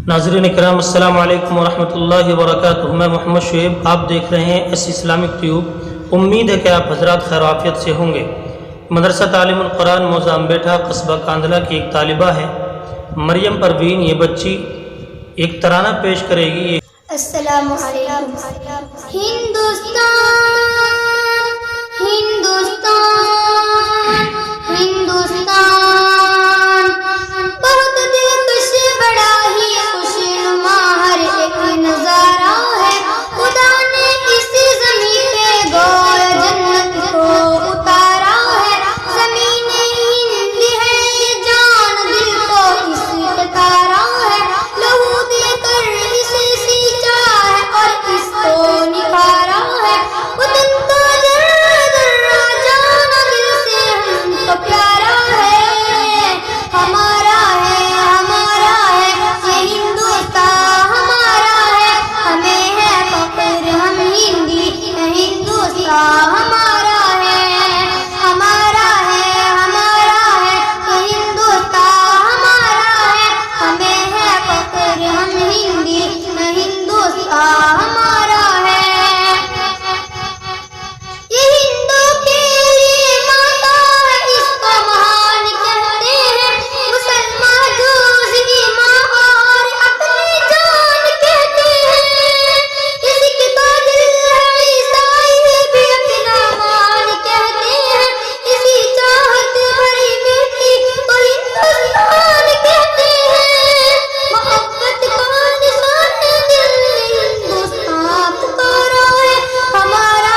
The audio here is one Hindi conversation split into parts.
नाज़रीन इकराम, अस्सलामु अलैकुम वरहमतुल्लाहि वबरकातुहू। मैं मोहम्मद शुएब, आप देख रहे हैं एस इस्लामिक ट्यूब। उम्मीद है कि आप हजरात खैराफियत से होंगे। मदरसा तालीमुल कुरान मौज़ा अम्बेठा कस्बा कांदला की एक तालिबा है मरियम परवीन। ये बच्ची एक तराना पेश करेगी। अस्सलामु अलैकुम। हिंदुस्तान हिंदुस्तान हिंदुस्तान बहुत दिलकश, बड़ा ही खुशनुमा हर एक नजारा है। खुदा ने इस ज़मीन पे गोया जन्नत को उतारा है। ज़मीन हिंद है ये जान दिल को इस तारा है। लहू देकर इसे सींचा है और इसको निखारा है। वतन का जर्रा जर्रा जाना दिल से हमको प्यारा है। हमारा है ये हिंदुस्तान हमारा है। हमें है फख्र हम हिंदी, हिंदुस्तान हमारा है। हमारा है ये हिंदुस्तान हमारा है। हमें है फख्र हम हिंदी, हिंदुस्तान हमारा है। ये हिंदू के लिए माता है, इसको महान कहते हैं। मुसलमान जूझ की माँ और अपनी जान कहते हैं। किसी का दिल है ईसाई भी अपना मान कहते हैं। इसी चाहत भरी बेटी को हिंदुस्तान कहते हैं। मोहब्बत का निशान दिल हिंदुस्तान पुकारा है। हमारा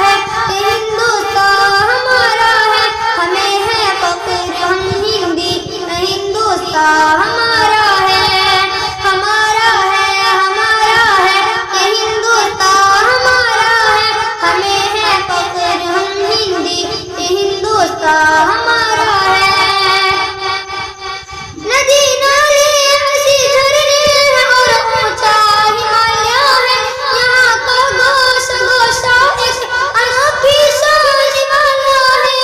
है ये हिंदुस्तान हमारा है। हमें है फख्र हम हिंदी, हिंदुस्तान हमारा है। हमारा है ये हिंदुस्तान हमारा है। हमें है फख्र हम हिंदी, हिंदुस्तान हमारा है। नदी नाले हंसी झरने हैं और ऊंचा हिमालय है। यहाँ का गोशा एक अनोखी शान वाला है।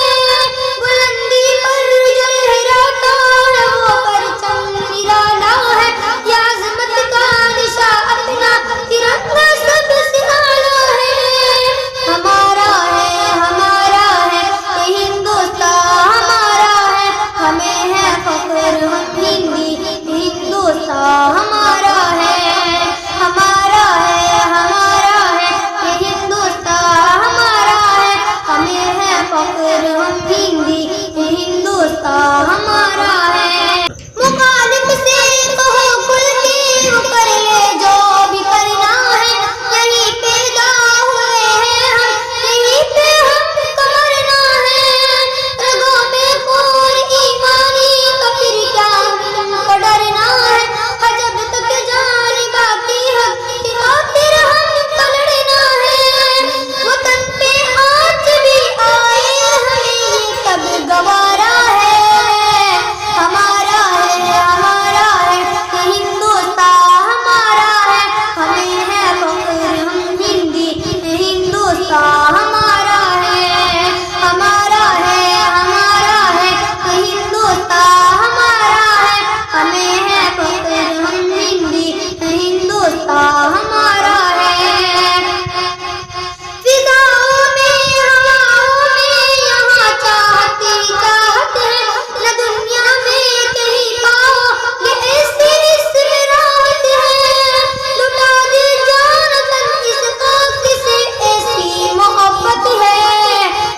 बुलंदी पर जो लहराता है वो परचम निराला है। ये अज़मत का निशा अपना तिरंगा सबसे आला है। हमारा है ये हिंदुस्तान हमारा है। हमें है फख्र हम हिंदी, हिंदुस्तान हमारा है। हमारा है ये हिंदुस्तान हमारा है। हमें है फख्र हम हिंदी, हिंदुस्तान हमारा है। मुखालिफ से कहो खुल के वो कर ले जो भी करना है। यहीं पैदा हुए हैं हम, यहीं पे हमको मरना है। रगों में खून ईमानी का फिर क्या हमको डरना है। जब तक जान बाकी हक की खातिर हमको लड़ना है। वतन पे आँच भी आए हमें ये कब गवारा है। हमारा है ये हिंदुस्तान हमारा है। हमें है फख्र हम हिंदी, हिंदुस्तान हमारा है। हमारा है ये हिंदुस्तान हमारा है। हमें है फख्र हम हिंदी, हिंदुस्तान हमारा है। फिजाओं में हवाओं में यहाँ चाहत है। न दुनिया में कहीं पाओगे ऐसी इसमें राहत है। लुटा दी जान तन इस खाक से ऐसी मोहब्बत है।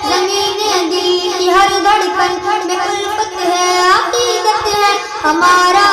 ज़मीन दिल की हर धड़कन में उल्फत है, अकीदत है। हमारा